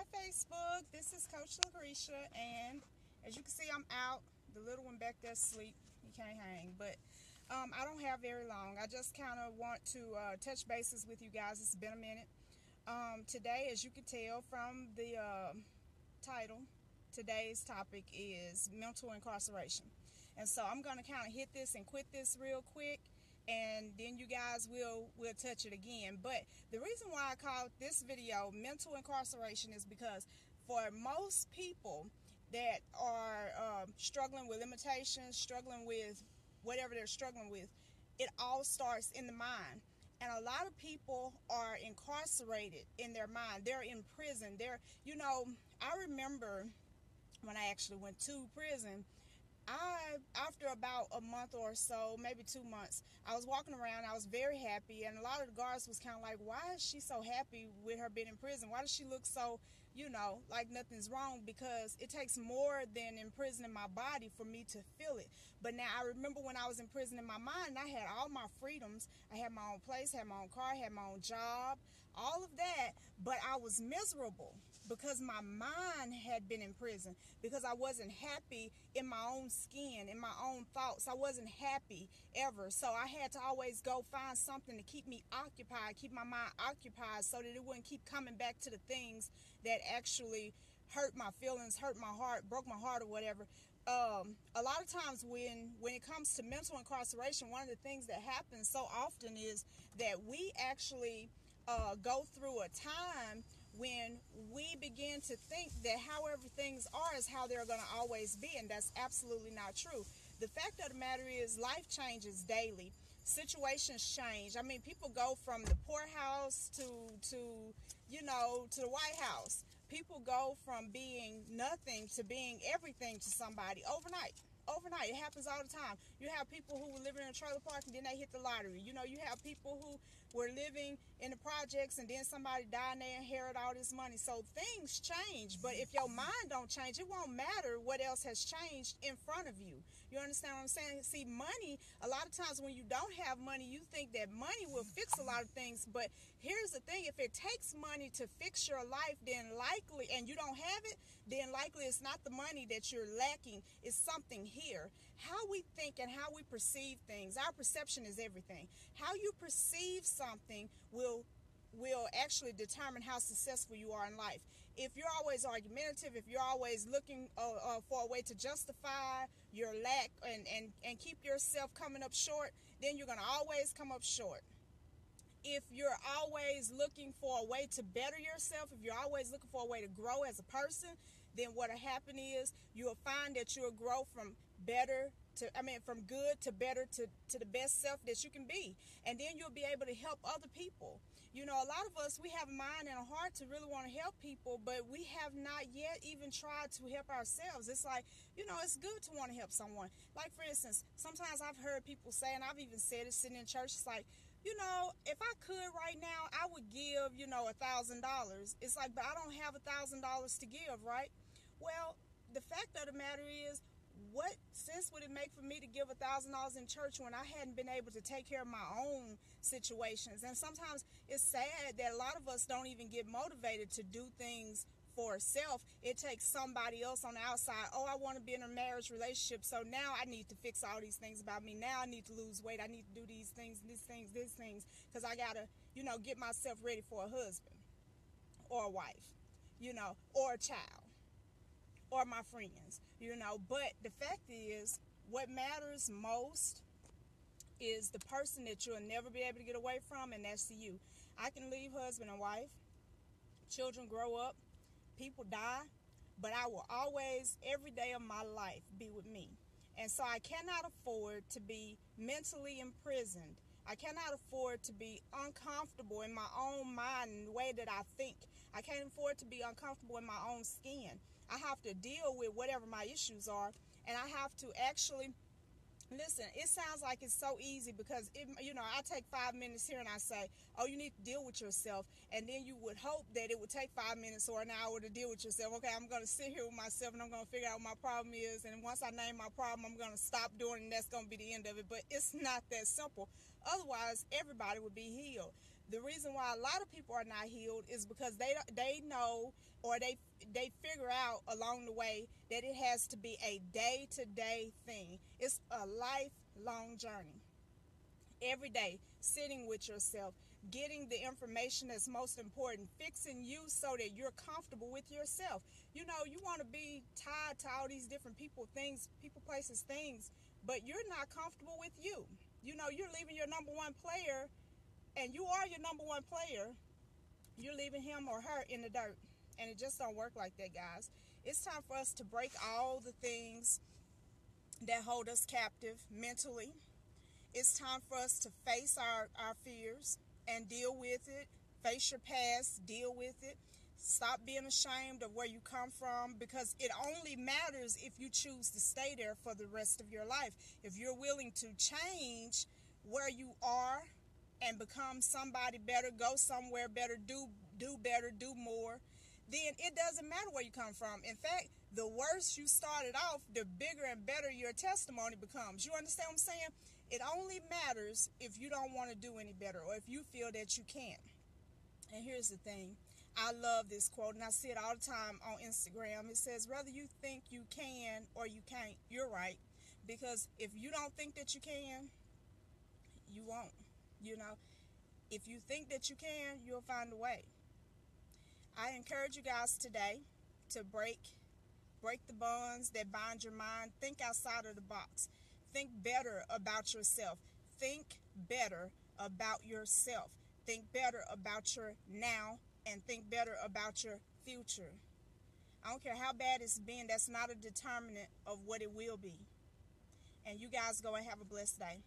Facebook. This is Coach Lucretia, and as you can see, I'm out. The little one back there asleep. He can't hang, but I don't have very long. I just kind of want to touch bases with you guys. It's been a minute. Today, as you can tell from the title, today's topic is mental incarceration. And so I'm going to kind of hit this and quit this real quick, and then you guys will touch it again. But the reason why I call this video mental incarceration is because for most people that are struggling with limitations, struggling with whatever they're struggling with, it all starts in the mind. And a lot of people are incarcerated in their mind. They're in prison. I remember when I actually went to prison, after about a month or so, maybe 2 months, I was walking around. I was very happy, and a lot of the guards was kind of like, why is she so happy with her being in prison? Why does she look so, like nothing's wrong? Because it takes more than imprisoning my body for me to feel it. But now I remember when I was in prison in my mind, I had all my freedoms. I had my own place, had my own car, had my own job, all of that, but I was miserable because my mind had been in prison, because I wasn't happy in my own skin, in my own thoughts. I wasn't happy ever. So I had to always go find something to keep me occupied, keep my mind occupied, so that it wouldn't keep coming back to the things that actually hurt my feelings, hurt my heart, broke my heart or whatever. A lot of times when it comes to mental incarceration, one of the things that happens so often is that we actually go through a time when we begin to think that however things are is how they're going to always be, and that's absolutely not true. The fact of the matter is life changes daily. Situations change. I mean, people go from the poorhouse to the White House. People go from being nothing to being everything to somebody overnight. It happens all the time. You have people who were living in a trailer park and then they hit the lottery. You have people who were living in the projects and then somebody died and they inherit all this money. So things change, but if your mind don't change, it won't matter what else has changed in front of you. You understand what I'm saying? See, money, a lot of times when you don't have money, you think that money will fix a lot of things, but here's the thing: if it takes money to fix your life, then likely, and you don't have it, then likely it's not the money that you're lacking, it's something here. How we think and how we perceive things, our perception is everything. How you perceive something will actually determine how successful you are in life. If you're always argumentative, if you're always looking for a way to justify your lack and keep yourself coming up short, then you're going to always come up short. If you're always looking for a way to better yourself, if you're always looking for a way to grow as a person, then what'll happen is you'll find that you'll grow from from good to better to the best self that you can be. And then you'll be able to help other people. A lot of us, we have a mind and a heart to really want to help people, but we have not yet even tried to help ourselves. It's like, it's good to want to help someone. Like, for instance, sometimes I've heard people say, and I've even said it sitting in church, it's like, if I could right now, I would give, $1,000. It's like, but I don't have $1,000 to give, right? Well, the fact of the matter is, what sense would it make for me to give $1,000 in church when I hadn't been able to take care of my own situations? And sometimes it's sad that a lot of us don't even get motivated to do things for self. It takes somebody else on the outside. Oh, I want to be in a marriage relationship, so now I need to fix all these things about me. Now I need to lose weight. I need to do these things, because I got to, get myself ready for a husband or a wife, or a child, or my friends, But the fact is, what matters most is the person that you'll never be able to get away from, and that's you. I can leave husband and wife, children grow up, people die, but I will always, every day of my life, be with me. And so I cannot afford to be mentally imprisoned. I cannot afford to be uncomfortable in my own mind and the way that I think. I can't afford to be uncomfortable in my own skin. I have to deal with whatever my issues are, and I have to actually listen. It sounds like it's so easy because I take 5 minutes here and I say, oh, you need to deal with yourself, and then you would hope that it would take 5 minutes or an hour to deal with yourself. Okay, I'm going to sit here with myself and I'm going to figure out what my problem is, and once I name my problem, I'm going to stop doing it, and that's going to be the end of it. But it's not that simple. Otherwise, everybody would be healed. The reason why a lot of people are not healed is because they know, or they figure out along the way that it has to be a day-to-day thing. It's a lifelong journey. Every day, sitting with yourself, getting the information that's most important, fixing you so that you're comfortable with yourself. You know, you want to be tied to all these different people, things, people, places, things, but you're not comfortable with you. You know, you're leaving your number one player, and you are your number one player. You're leaving him or her in the dirt, and it just don't work like that, guys. It's time for us to break all the things that hold us captive mentally. It's time for us to face our fears and deal with it. Face your past, deal with it. Stop being ashamed of where you come from, because it only matters if you choose to stay there for the rest of your life. If you're willing to change where you are and become somebody better, go somewhere better, do better, do more, then it doesn't matter where you come from. In fact, the worse you started off, the bigger and better your testimony becomes. You understand what I'm saying? It only matters if you don't want to do any better, or if you feel that you can't. And here's the thing. I love this quote, and I see it all the time on Instagram. It says, whether you think you can or you can't, you're right. Because if you don't think that you can, you won't. You know, if you think that you can, you'll find a way. I encourage you guys today to break the bonds that bind your mind. Think outside of the box. Think better about yourself. Think better about yourself. Think better about your now, and think better about your future. I don't care how bad it's been. That's not a determinant of what it will be. And you guys go and have a blessed day.